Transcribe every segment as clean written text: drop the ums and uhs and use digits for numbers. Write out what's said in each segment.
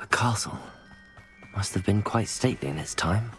The castle must have been quite stately in its time.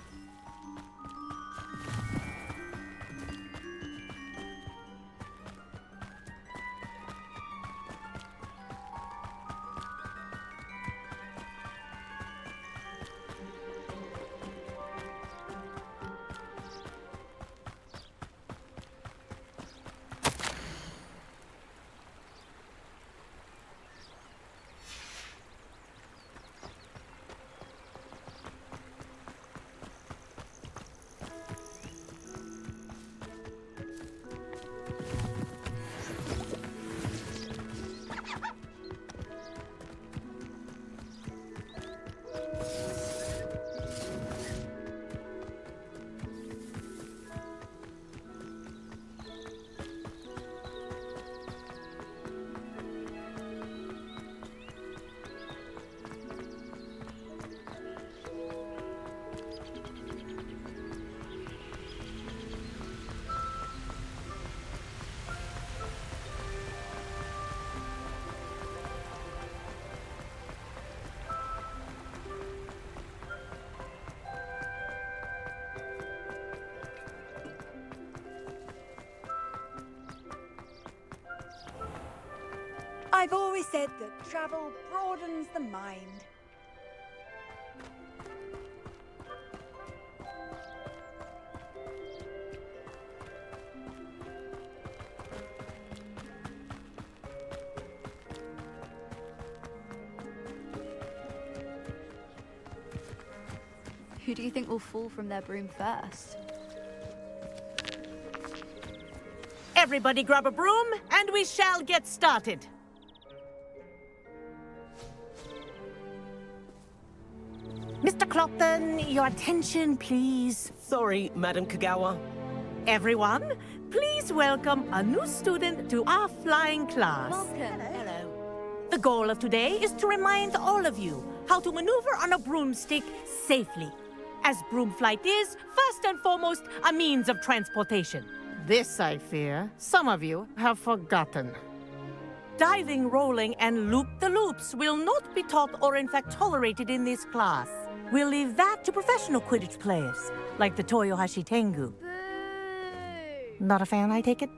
I've always said that travel broadens the mind. Who do you think will fall from their broom first? Everybody grab a broom, and we shall get started. Mr. Clopton, your attention, please. Sorry, Madam Kagawa. Everyone, please welcome a new student to our flying class. Welcome. Hello. The goal of today is to remind all of you how to maneuver on a broomstick safely, as broom flight is, first and foremost, a means of transportation. This, I fear, some of you have forgotten. Diving, rolling, and loop-the-loops will not be taught or in fact tolerated in this class. We'll leave that to professional Quidditch players, like the Toyohashi Tengu. Boo! Not a fan, I take it?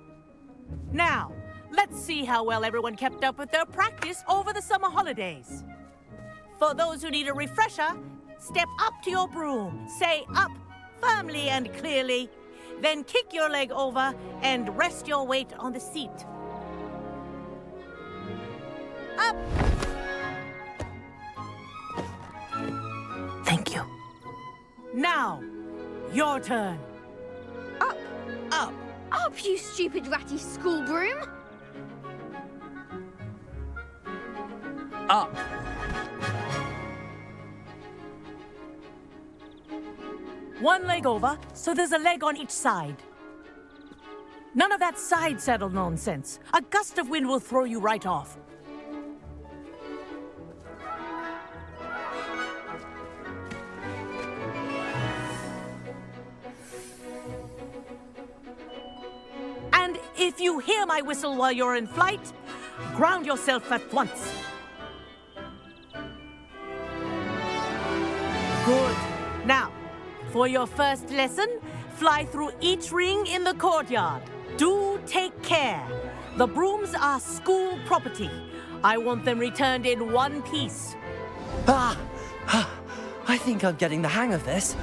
Now, let's see how well everyone kept up with their practice over the summer holidays. For those who need a refresher, step up to your broom, say up firmly and clearly, then kick your leg over and rest your weight on the seat. Up! Thank you. Now, your turn. Up! Up! Up, you stupid ratty school broom! Up! One leg over, so there's a leg on each side. None of that side saddle nonsense. A gust of wind will throw you right off. And if you hear my whistle while you're in flight, ground yourself at once. Good. Now, for your first lesson, fly through each ring in the courtyard. Do take care. The brooms are school property. I want them returned in one piece. I think I'm getting the hang of this.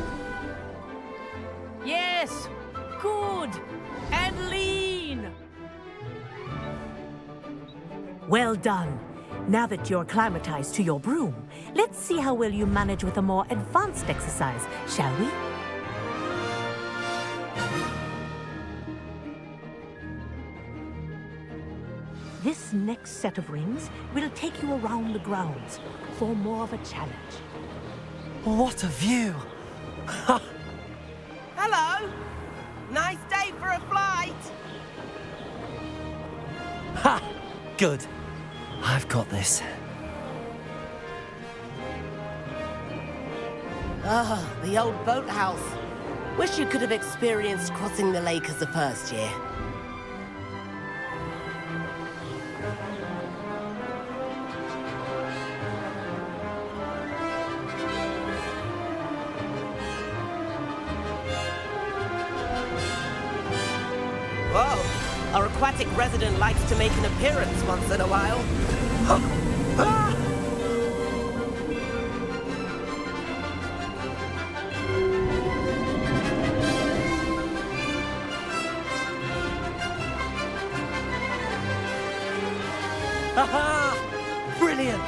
Yes, good, and lean. Well done. Now that you're acclimatized to your broom, let's see how well you manage with a more advanced exercise, shall we? This next set of rings will take you around the grounds for more of a challenge. What a view! Hello! Nice day for a flight! Ha! Good. I've got this. Ah, the old boathouse. Wish you could have experienced crossing the lake as a first year. Whoa! Our aquatic resident likes to make an appearance once in a while. Haha! Brilliant!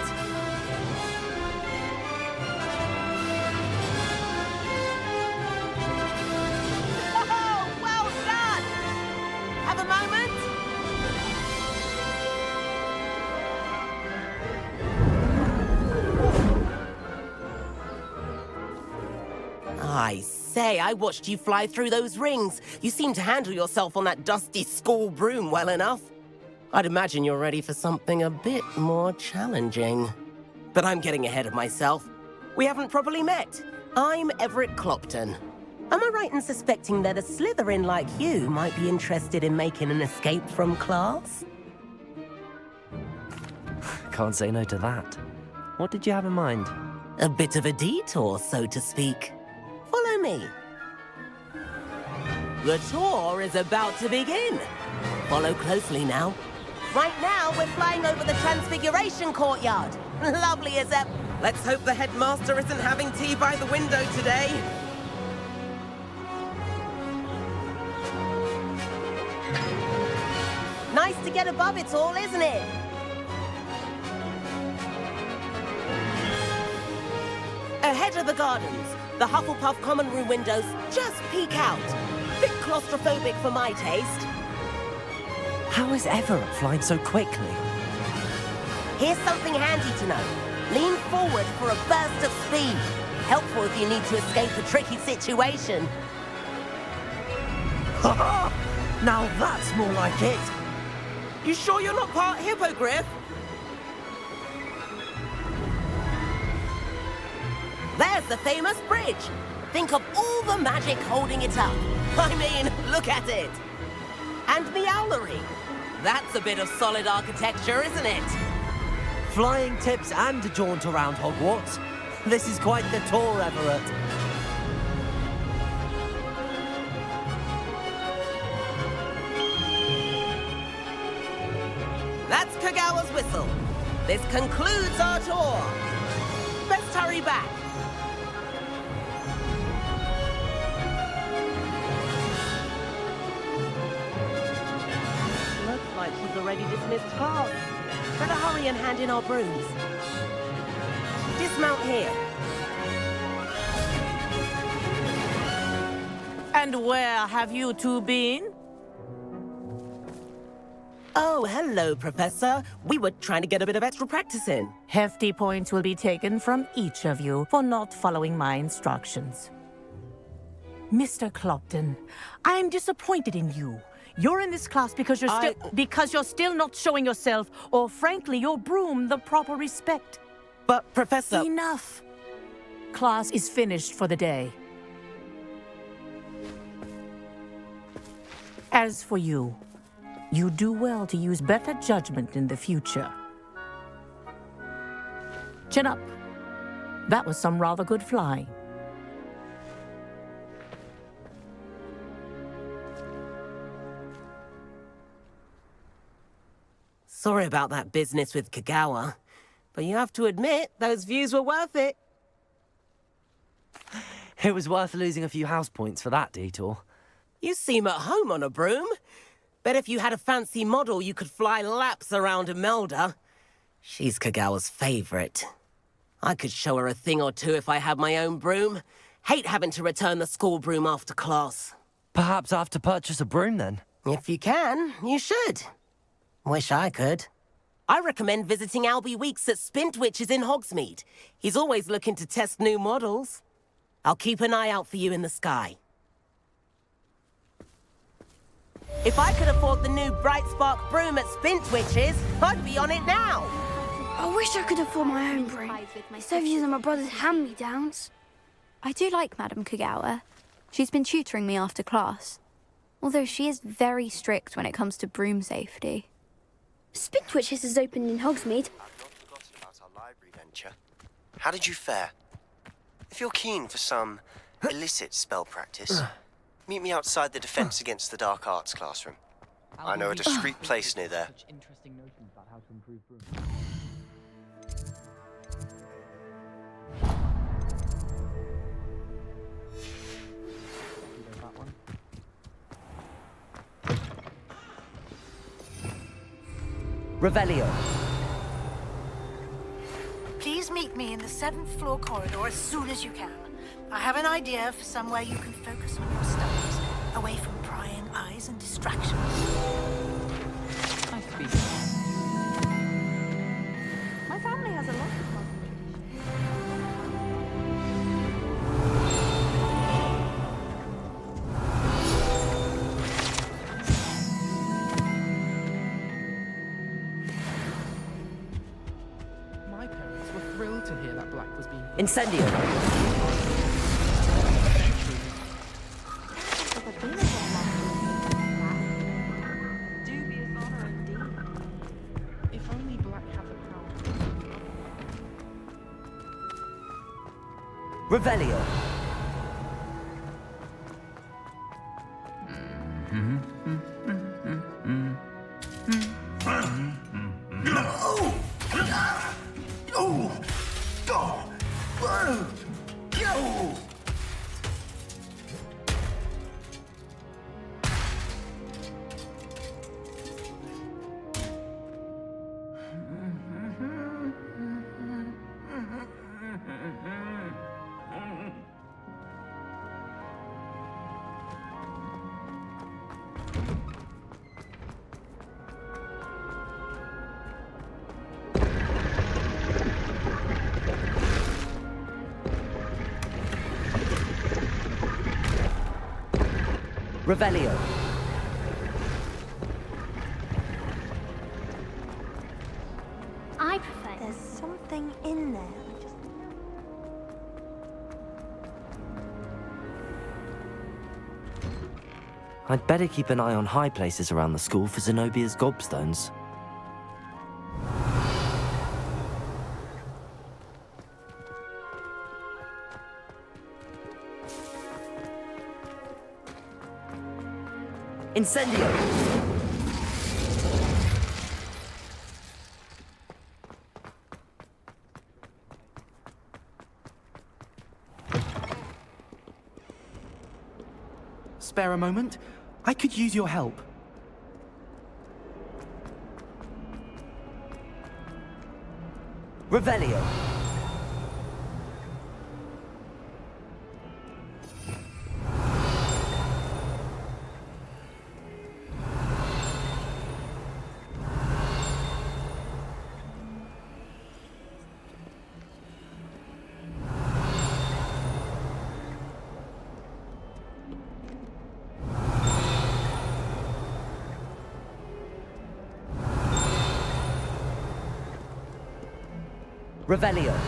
Oh, well done! Have a moment? I say, I watched you fly through those rings. You seem to handle yourself on that dusty school broom well enough. I'd imagine you're ready for something a bit more challenging. But I'm getting ahead of myself. We haven't properly met. I'm Everett Clopton. Am I right in suspecting that a Slytherin like you might be interested in making an escape from class? Can't say no to that. What did you have in mind? A bit of a detour, so to speak. Follow me. The tour is about to begin. Follow closely now. Right now, we're flying over the Transfiguration Courtyard. Lovely as ever. Let's hope the headmaster isn't having tea by the window today. Nice to get above it all, isn't it? Ahead of the gardens, the Hufflepuff common room windows just peek out. Bit claustrophobic for my taste. How is Everett flying so quickly? Here's something handy to know. Lean forward for a burst of speed. Helpful if you need to escape a tricky situation. Ha! Now that's more like it! You sure you're not part hippogriff? There's the famous bridge. Think of all the magic holding it up. I mean, look at it. And Meowlery. That's a bit of solid architecture, isn't it? Flying tips and a jaunt around Hogwarts. This is quite the tour, Everett. That's Kagawa's whistle. This concludes our tour. Best hurry back. Looks like she's already dismissed class. Better hurry and hand in our brooms. Dismount here. And where have you two been? Oh, hello, Professor. We were trying to get a bit of extra practice in. Hefty points will be taken from each of you for not following my instructions. Mr. Clopton, I'm disappointed in you. You're in this class because you're still not showing yourself, or frankly, your broom, the proper respect. But, Professor... Enough. Class is finished for the day. As for you, you do well to use better judgment in the future. Chin up. That was some rather good flying. Sorry about that business with Kagawa, but you have to admit, those views were worth it. It was worth losing a few house points for that detour. You seem at home on a broom. Bet if you had a fancy model, you could fly laps around Imelda. She's Kagawa's favorite. I could show her a thing or two if I had my own broom. Hate having to return the school broom after class. Perhaps I have to purchase a broom then. If you can, you should. Wish I could. I recommend visiting Albie Weeks at Spintwitches in Hogsmeade. He's always looking to test new models. I'll keep an eye out for you in the sky. If I could afford the new Bright Spark broom at Spintwitches, I'd be on it now. I wish I could afford my own broom. Instead of using my brother's hand-me-downs. I do like Madame Kagawa. She's been tutoring me after class. Although she is very strict when it comes to broom safety. Spintwitches is opened in Hogsmeade. I've not forgotten about our library venture. How did you fare? If you're keen for some illicit spell practice, meet me outside the Defense Against the Dark Arts classroom. I know a discreet place near there. Interesting notions about how to improve brooms. Revelio. Please meet me in the 7th floor corridor as soon as you can. I have an idea for somewhere you can focus on your studies, away from prying eyes and distractions. Nice to be My family has a lot of My parents were thrilled to hear that Black was being... Incendio. Dubious honor indeed. If only Black had the power. Revelio. Revelio. I prefer. There's something in there. I just... I'd better keep an eye on high places around the school for Zenobia's gobstones. Incendio! Spare a moment? I could use your help. Revelio! Revelio.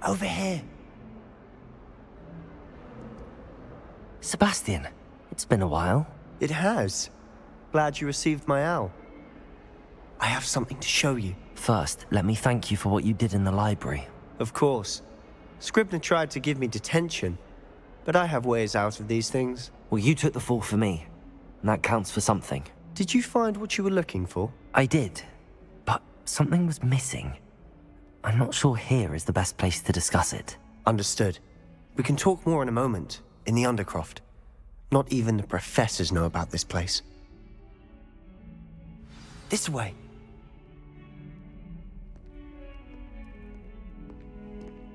Over here. Sebastian, it's been a while. It has. Glad you received my owl. I have something to show you. First, let me thank you for what you did in the library. Of course. Scribner tried to give me detention, but I have ways out of these things. Well, you took the fall for me, and that counts for something. Did you find what you were looking for? I did, but something was missing. I'm not sure here is the best place to discuss it. Understood. We can talk more in a moment, in the Undercroft. Not even the professors know about this place. This way.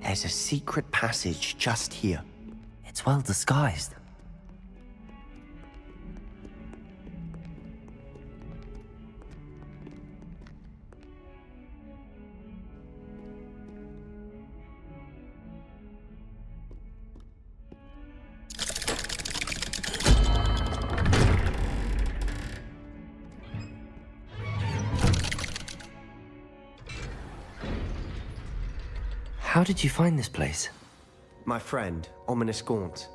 There's a secret passage just here. It's well disguised. How did you find this place? My friend, Ominous Gaunt.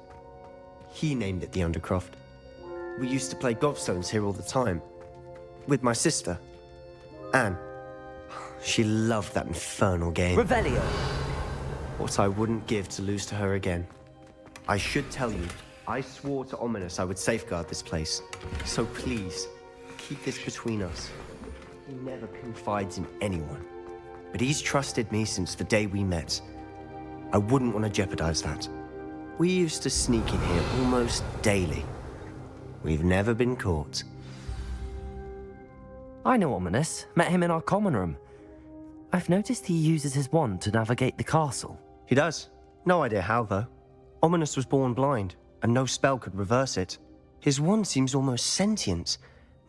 He named it the Undercroft. We used to play gobstones here all the time. With my sister, Anne. She loved that infernal game. Revelio! What I wouldn't give to lose to her again. I should tell you, I swore to Ominous I would safeguard this place. So please, keep this between us. He never confides in anyone. But he's trusted me since the day we met. I wouldn't want to jeopardize that. We used to sneak in here almost daily. We've never been caught. I know Ominous. Met him in our common room. I've noticed he uses his wand to navigate the castle. He does. No idea how, though. Ominous was born blind, and no spell could reverse it. His wand seems almost sentient.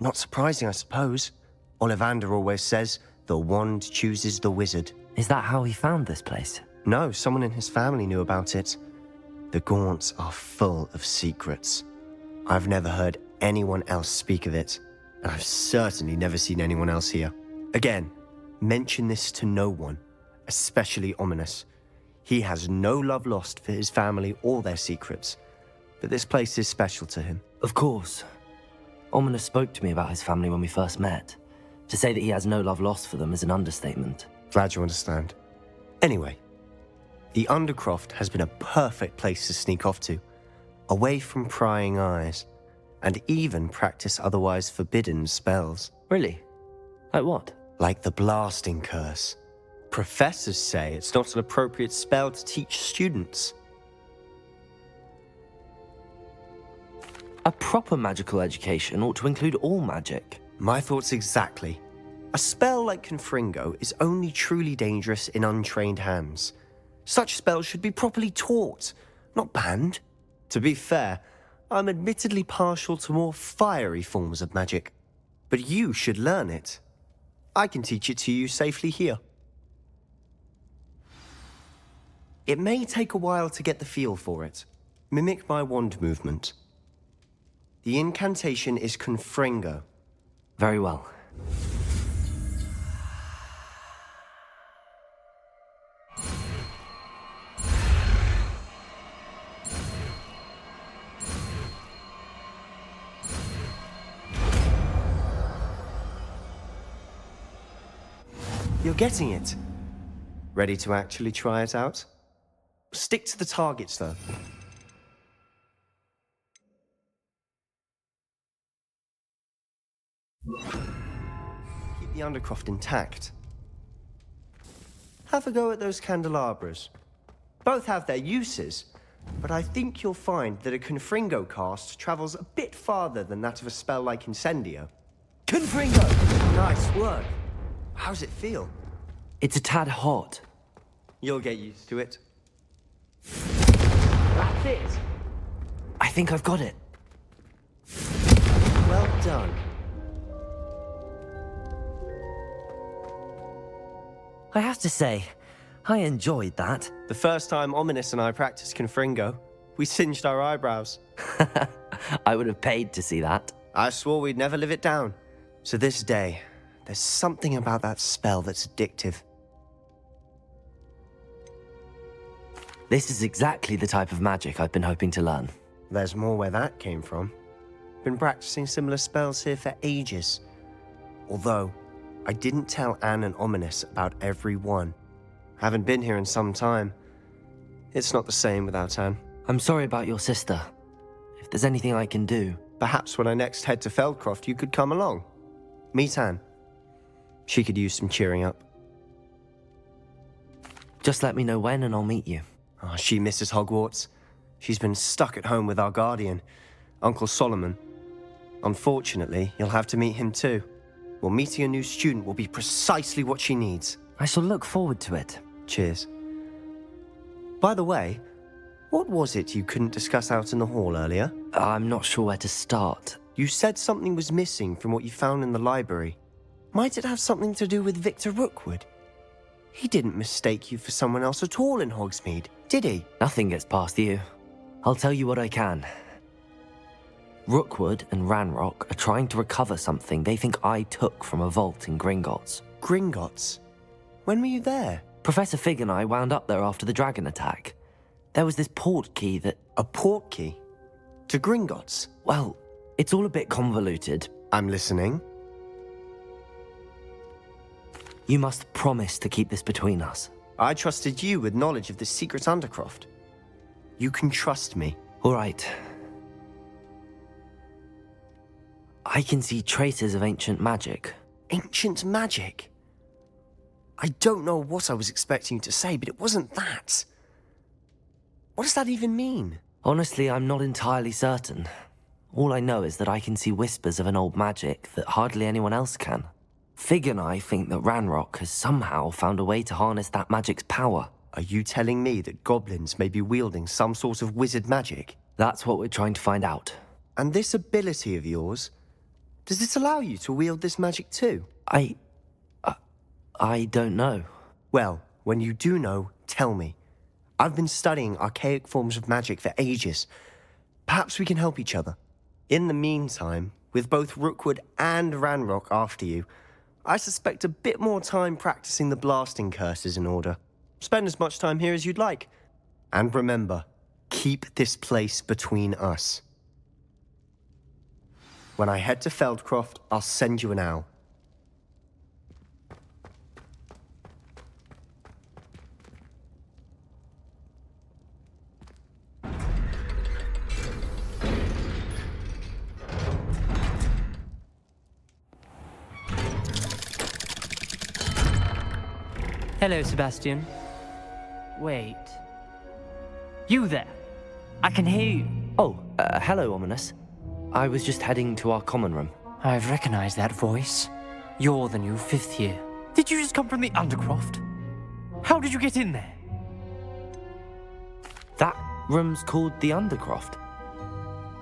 Not surprising, I suppose. Ollivander always says, the wand chooses the wizard. Is that how he found this place? No, someone in his family knew about it. The Gaunts are full of secrets. I've never heard anyone else speak of it, and I've certainly never seen anyone else here. Again, mention this to no one, especially Ominous. He has no love lost for his family or their secrets, but this place is special to him. Of course. Ominous spoke to me about his family when we first met. To say that he has no love lost for them is an understatement. Glad you understand. Anyway, the Undercroft has been a perfect place to sneak off to, away from prying eyes, and even practice otherwise forbidden spells. Really? Like what? Like the blasting curse. Professors say it's not an appropriate spell to teach students. A proper magical education ought to include all magic. My thoughts exactly. A spell like Confringo is only truly dangerous in untrained hands. Such spells should be properly taught, not banned. To be fair, I'm admittedly partial to more fiery forms of magic. But you should learn it. I can teach it to you safely here. It may take a while to get the feel for it. Mimic my wand movement. The incantation is Confringo. Very well. You're getting it. Ready to actually try it out? Stick to the targets, though. Keep the Undercroft intact. Have a go at those candelabras. Both have their uses, but I think you'll find that a Confringo cast travels a bit farther than that of a spell like Incendio. Confringo! Nice work. How's it feel? It's a tad hot. You'll get used to it. That's it. I think I've got it. Well done. I have to say, I enjoyed that. The first time Ominous and I practiced Confringo, we singed our eyebrows. I would have paid to see that. I swore we'd never live it down. To this day, there's something about that spell that's addictive. This is exactly the type of magic I've been hoping to learn. There's more where that came from. Been practicing similar spells here for ages. Although, I didn't tell Anne and Ominous about every one. Haven't been here in some time. It's not the same without Anne. I'm sorry about your sister. If there's anything I can do... Perhaps when I next head to Feldcroft, you could come along. Meet Anne. She could use some cheering up. Just let me know when and I'll meet you. Oh, she misses Hogwarts. She's been stuck at home with our guardian, Uncle Solomon. Unfortunately, you'll have to meet him too. Well, meeting a new student will be precisely what she needs. I shall look forward to it. Cheers. By the way, what was it you couldn't discuss out in the hall earlier? I'm not sure where to start. You said something was missing from what you found in the library. Might it have something to do with Victor Rookwood? He didn't mistake you for someone else at all in Hogsmeade, did he? Nothing gets past you. I'll tell you what I can. Rookwood and Ranrock are trying to recover something they think I took from a vault in Gringotts. Gringotts? When were you there? Professor Fig and I wound up there after the dragon attack. There was this port key that... A port key? To Gringotts? Well, it's all a bit convoluted. I'm listening. You must promise to keep this between us. I trusted you with knowledge of the secret Undercroft. You can trust me. All right. I can see traces of ancient magic. Ancient magic? I don't know what I was expecting you to say, but it wasn't that. What does that even mean? Honestly, I'm not entirely certain. All I know is that I can see whispers of an old magic that hardly anyone else can. Fig and I think that Ranrock has somehow found a way to harness that magic's power. Are you telling me that goblins may be wielding some sort of wizard magic? That's what we're trying to find out. And this ability of yours, does it allow you to wield this magic too? I don't know. Well, when you do know, tell me. I've been studying archaic forms of magic for ages. Perhaps we can help each other. In the meantime, with both Rookwood and Ranrock after you, I suspect a bit more time practicing the blasting curses in order. Spend as much time here as you'd like. And remember, keep this place between us. When I head to Feldcroft, I'll send you an owl. Hello, Sebastian. Wait. You there? I can hear you. Oh, hello, Ominous. I was just heading to our common room. I've recognized that voice. You're the new 5th year. Did you just come from the Undercroft? How did you get in there? That room's called the Undercroft.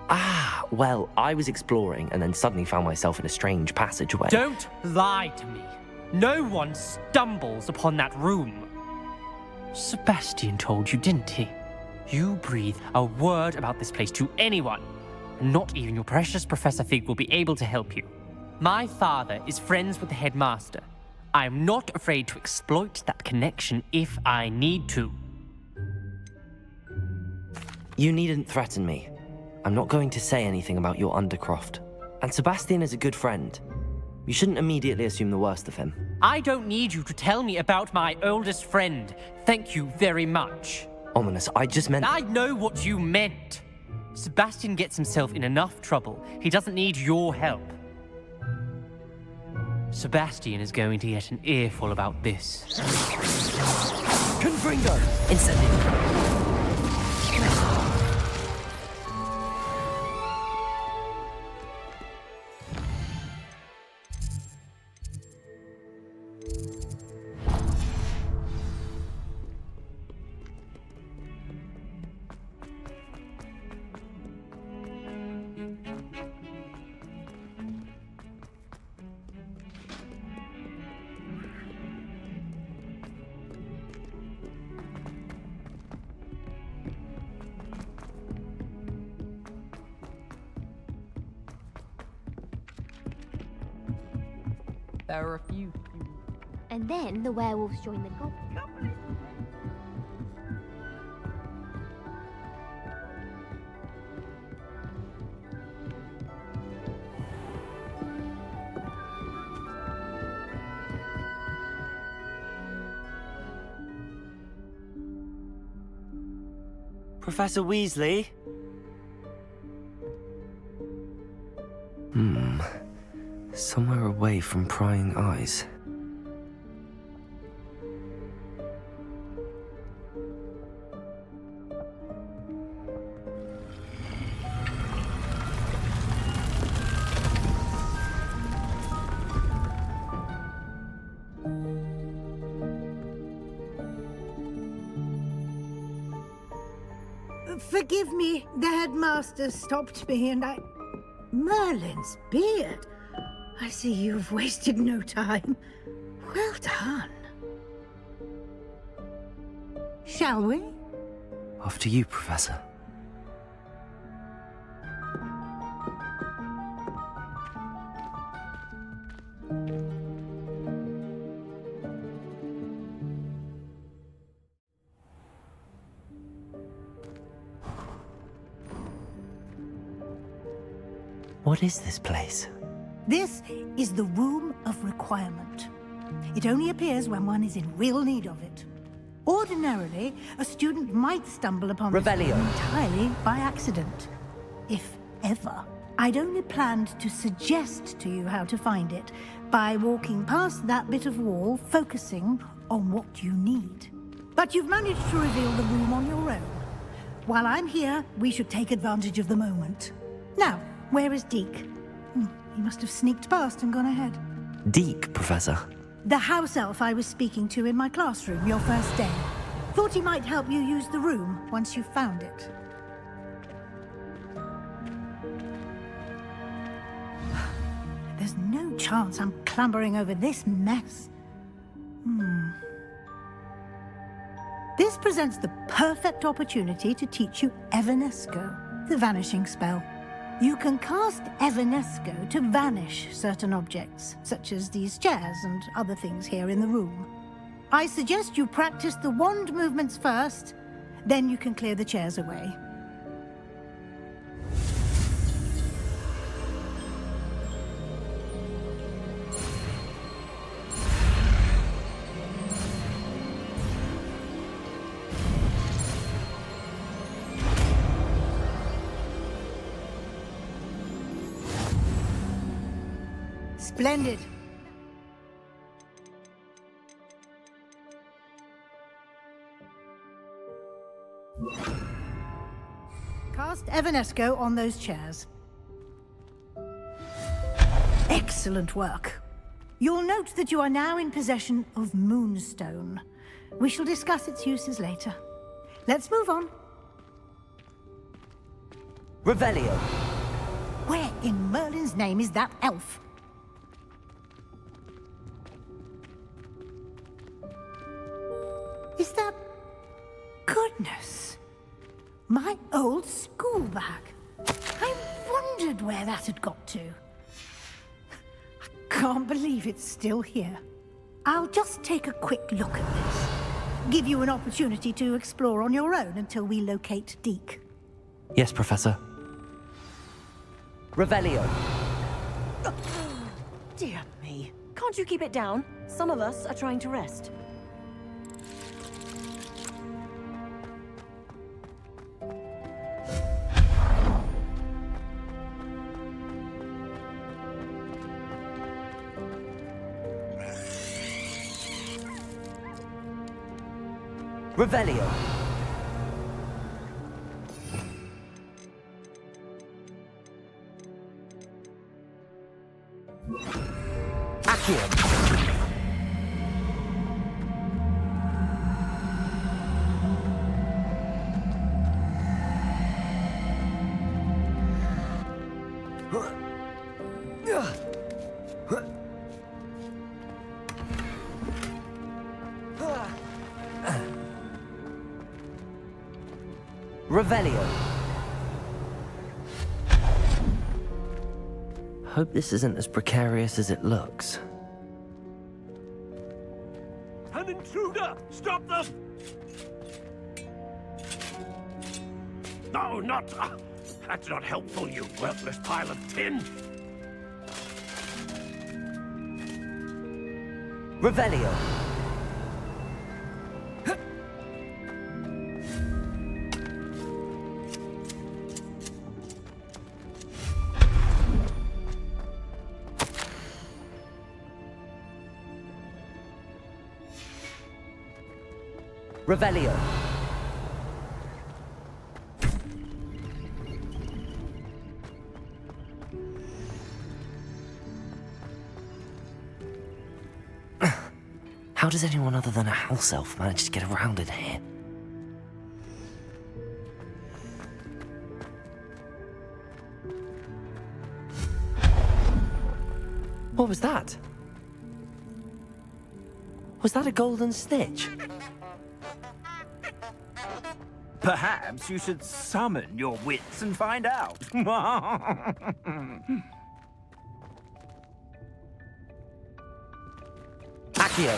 Ah, well, I was exploring and then suddenly found myself in a strange passageway. Don't lie to me. No one stumbles upon that room. Sebastian told you, didn't he? You breathe a word about this place to anyone, and not even your precious Professor Fig will be able to help you. My father is friends with the headmaster. I am not afraid to exploit that connection if I need to. You needn't threaten me. I'm not going to say anything about your Undercroft. And Sebastian is a good friend. You shouldn't immediately assume the worst of him. I don't need you to tell me about my oldest friend. Thank you very much. Ominous, I just meant... I know what you meant. Sebastian gets himself in enough trouble. He doesn't need your help. Sebastian is going to get an earful about this. Confringo! Incendio! There are a few. And then the werewolves join the goblins. Professor Weasley? Somewhere away from prying eyes. Forgive me, the headmaster stopped me and I... Merlin's beard. I see you've wasted no time. Well done. Shall we? After you, Professor. What is this place? This is the Room of Requirement. It only appears when one is in real need of it. Ordinarily, a student might stumble upon this Revelio. room entirely by accident. If ever. I'd only planned to suggest to you how to find it by walking past that bit of wall, focusing on what you need. But you've managed to reveal the room on your own. While I'm here, we should take advantage of the moment. Now, where is Deke? He must have sneaked past and gone ahead. Deke, Professor. The house elf I was speaking to in my classroom your first day. Thought he might help you use the room once you found it. There's no chance I'm clambering over this mess. This presents the perfect opportunity to teach you Evanesco, the vanishing spell. You can cast Evanesco to vanish certain objects, such as these chairs and other things here in the room. I suggest you practice the wand movements first, then you can clear the chairs away. Splendid. Cast Evanesco on those chairs. Excellent work. You'll note that you are now in possession of Moonstone. We shall discuss its uses later. Let's move on. Revelio. Where in Merlin's name is that elf? Is that... Goodness. My old school bag. I wondered where that had got to. I can't believe it's still here. I'll just take a quick look at this. Give you an opportunity to explore on your own until we locate Deke. Yes, Professor. Revelio. Dear me. Can't you keep it down? Some of us are trying to rest. Revelio. Accio. Revelio. Hope this isn't as precarious as it looks. An intruder! Stop them! No, not... that's not helpful, you worthless pile of tin! Revelio. Revelio. How does anyone other than a house elf manage to get around in here? What was that? Was that a golden snitch? Perhaps you should summon your wits and find out. Accio.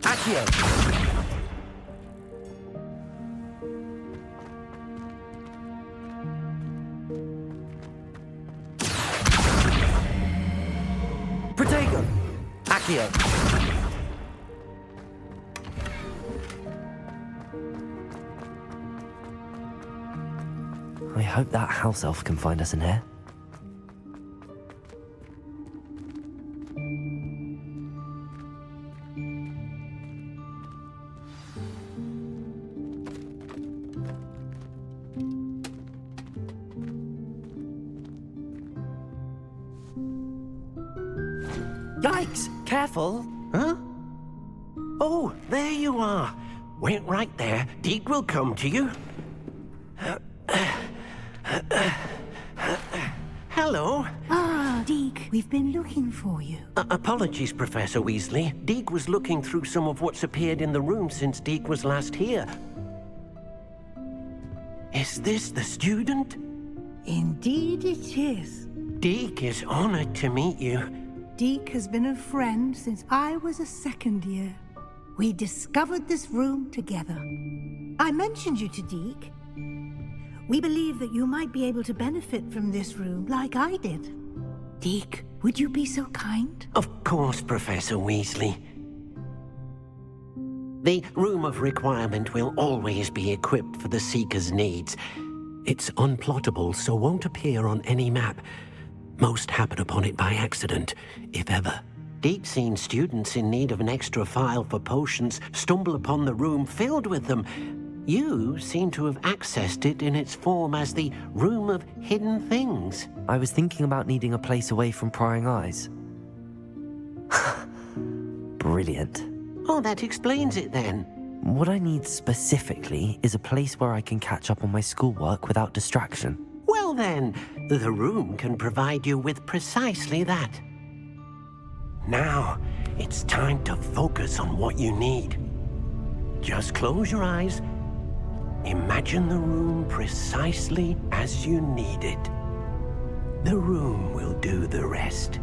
Accio. Protego. Accio. I hope that house elf can find us in here. Yikes! Careful! Huh? Oh, there you are. Wait right there. Deke will come to you. Hello. Ah, Deke, we've been looking for you. Apologies, Professor Weasley. Deke was looking through some of what's appeared in the room since Deke was last here. Is this the student? Indeed it is. Deke is honored to meet you. Deke has been a friend since I was a second year. We discovered this room together. I mentioned you to Deke. We believe that you might be able to benefit from this room like I did. Deke, would you be so kind? Of course, Professor Weasley. The Room of Requirement will always be equipped for the Seeker's needs. It's unplottable, so won't appear on any map. Most happen upon it by accident, if ever. Deke's seen students in need of an extra file for potions stumble upon the room filled with them. You seem to have accessed it in its form as the Room of Hidden Things. I was thinking about needing a place away from prying eyes. Brilliant. Oh, that explains it then. What I need specifically is a place where I can catch up on my schoolwork without distraction. Well then, the room can provide you with precisely that. Now, it's time to focus on what you need. Just close your eyes. Imagine the room precisely as you need it. The room will do the rest.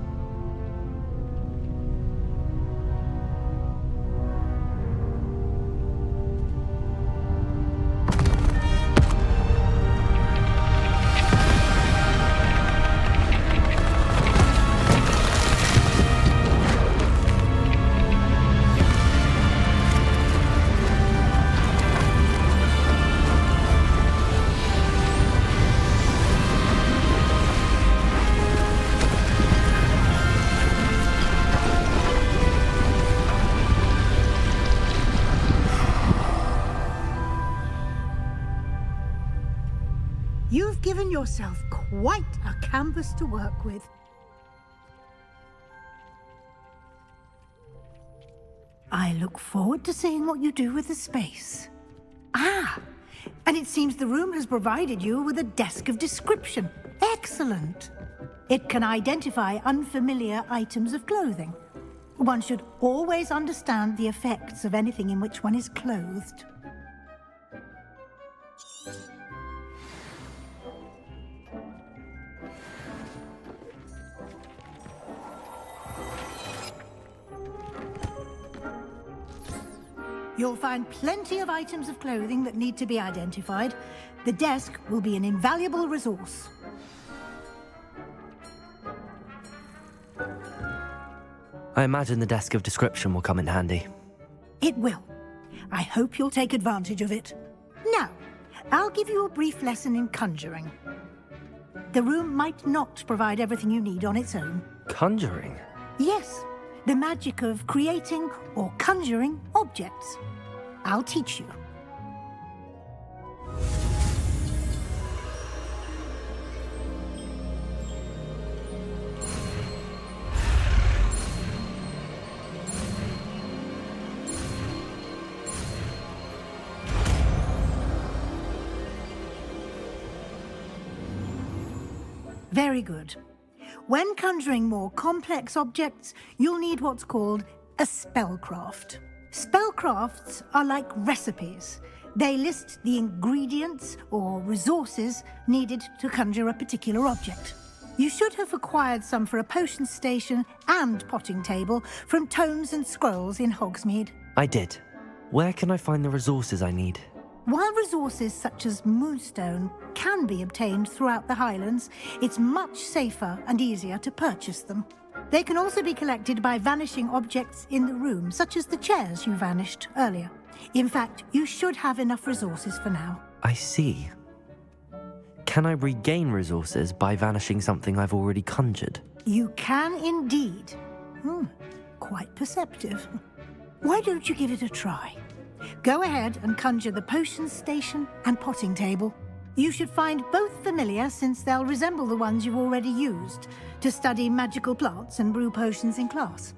You've given yourself quite a canvas to work with. I look forward to seeing what you do with the space. Ah, and it seems the room has provided you with a desk of description. Excellent. It can identify unfamiliar items of clothing. One should always understand the effects of anything in which one is clothed. You'll find plenty of items of clothing that need to be identified. The desk will be an invaluable resource. I imagine the desk of description will come in handy. It will. I hope you'll take advantage of it. Now, I'll give you a brief lesson in conjuring. The room might not provide everything you need on its own. Conjuring? Yes, the magic of creating or conjuring objects. I'll teach you. Very good. When conjuring more complex objects, you'll need what's called a spellcraft. Spellcrafts are like recipes. They list the ingredients or resources needed to conjure a particular object. You should have acquired some for a potion station and potting table from tomes and scrolls in Hogsmeade. I did. Where can I find the resources I need? While resources such as moonstone can be obtained throughout the Highlands, it's much safer and easier to purchase them. They can also be collected by vanishing objects in the room, such as the chairs you vanished earlier. In fact, you should have enough resources for now. I see. Can I regain resources by vanishing something I've already conjured? You can indeed. Quite perceptive. Why don't you give it a try? Go ahead and conjure the potion station and potting table. You should find both familiar, since they'll resemble the ones you've already used to study magical plants and brew potions in class.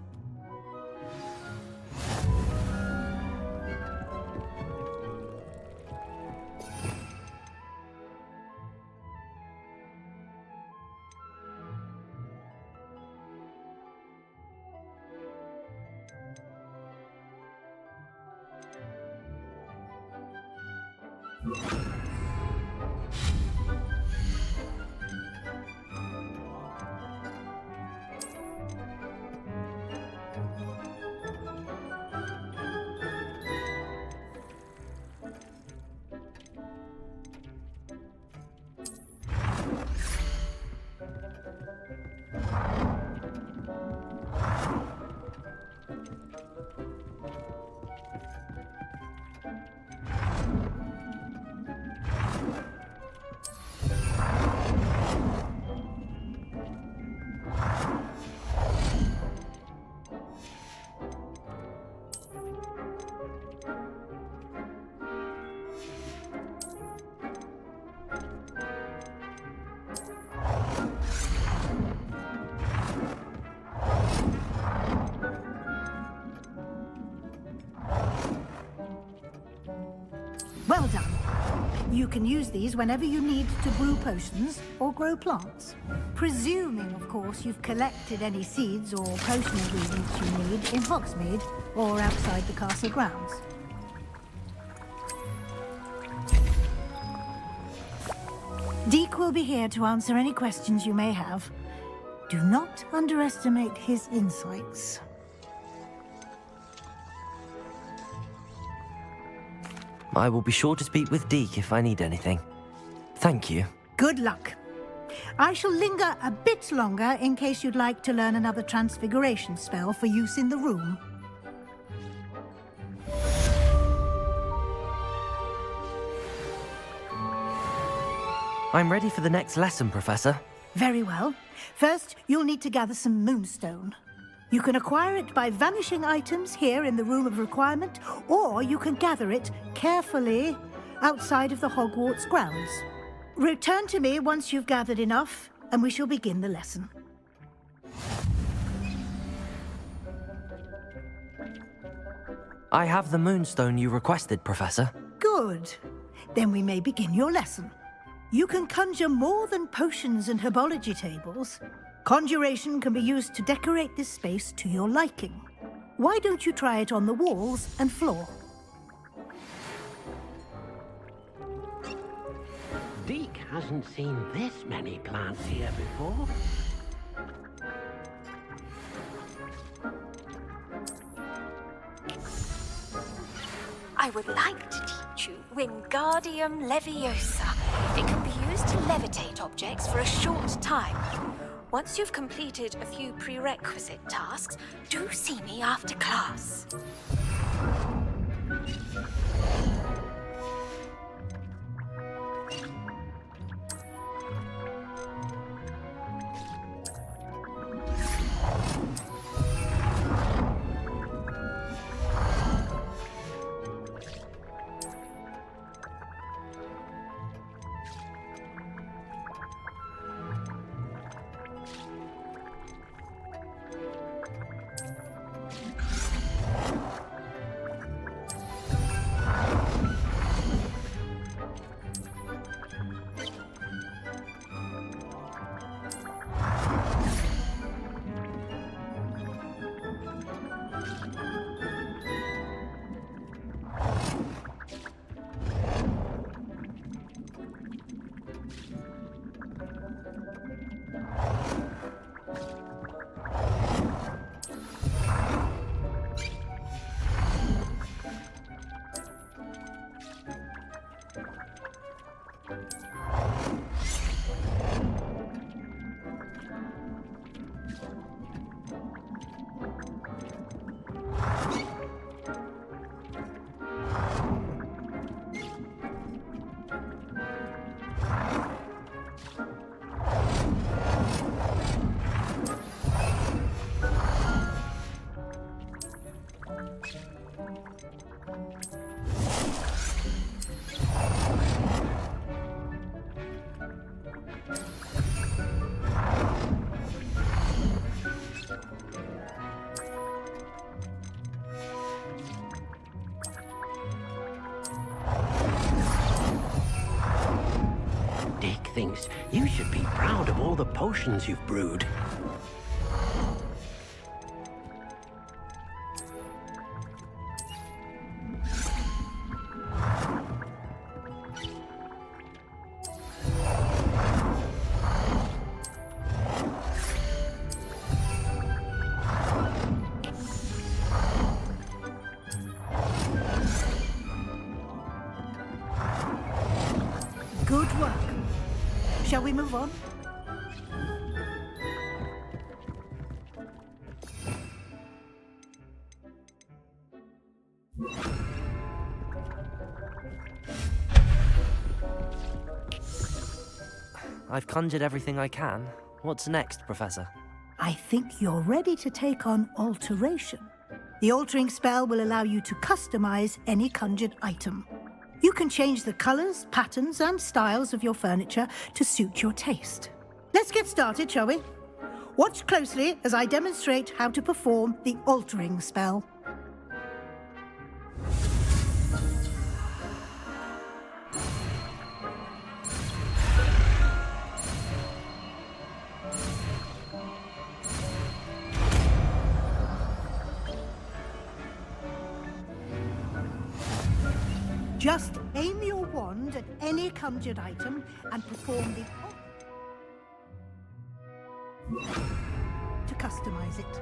Well done. You can use these whenever you need to brew potions or grow plants. Presuming, of course, you've collected any seeds or potion ingredients you need in Hogsmeade or outside the castle grounds. Deke will be here to answer any questions you may have. Do not underestimate his insights. I will be sure to speak with Deke if I need anything. Thank you. Good luck. I shall linger a bit longer in case you'd like to learn another transfiguration spell for use in the room. I'm ready for the next lesson, Professor. Very well. First, you'll need to gather some moonstone. You can acquire it by vanishing items here in the Room of Requirement, or you can gather it carefully outside of the Hogwarts grounds. Return to me once you've gathered enough, and we shall begin the lesson. I have the moonstone you requested, Professor. Good. Then we may begin your lesson. You can conjure more than potions and herbology tables. Conjuration can be used to decorate this space to your liking. Why don't you try it on the walls and floor? Deke hasn't seen this many plants here before. I would like to teach you Wingardium Leviosa. It can be used to levitate objects for a short time. Once you've completed a few prerequisite tasks, do see me after class. Deke thinks you should be proud of all the potions you've brewed. Good work. Shall we move on? I've conjured everything I can. What's next, Professor? I think you're ready to take on alteration. The altering spell will allow you to customize any conjured item. You can change the colors, patterns, and styles of your furniture to suit your taste. Let's get started, shall we? Watch closely as I demonstrate how to perform the altering spell. Just aim your wand at any conjured item and perform the to customize it.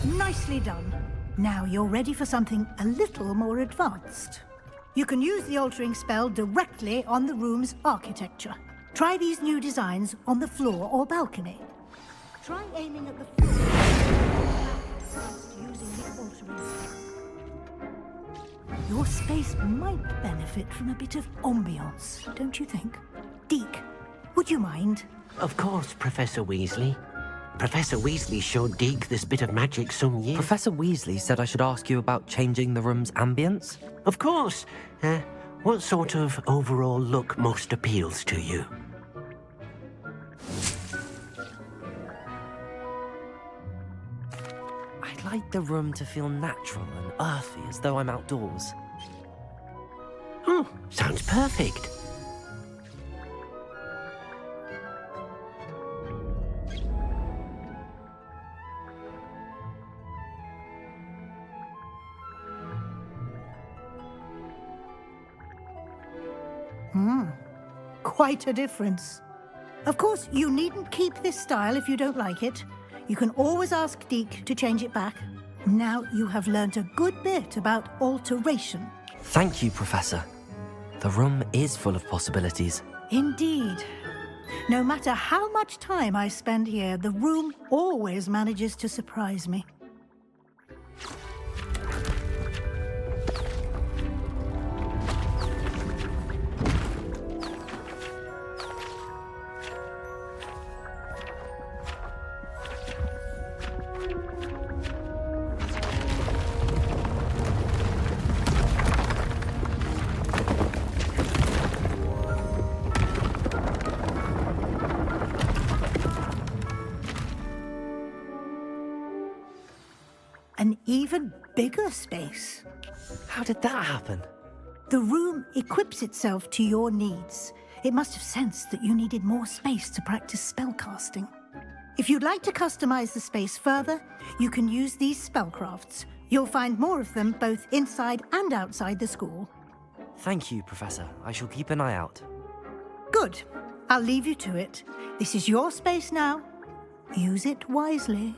Nicely done. Now you're ready for something a little more advanced. You can use the altering spell directly on the room's architecture. Try these new designs on the floor or balcony. Try aiming at the floor using the altering spell. Your space might benefit from a bit of ambiance, don't you think? Deke, would you mind? Of course, Professor Weasley. Professor Weasley showed Deke this bit of magic some years... Professor Weasley said I should ask you about changing the room's ambience? Of course. What sort of overall look most appeals to you? I'd like the room to feel natural and earthy, as though I'm outdoors. Oh, sounds perfect. Quite a difference. Of course, you needn't keep this style if you don't like it. You can always ask Deke to change it back. Now you have learnt a good bit about alteration. Thank you, Professor. The room is full of possibilities. Indeed. No matter how much time I spend here, the room always manages to surprise me. An even bigger space. How did that happen? The room equips itself to your needs. It must have sensed that you needed more space to practice spellcasting. If you'd like to customize the space further, you can use these spellcrafts. You'll find more of them both inside and outside the school. Thank you, Professor. I shall keep an eye out. Good. I'll leave you to it. This is your space now. Use it wisely.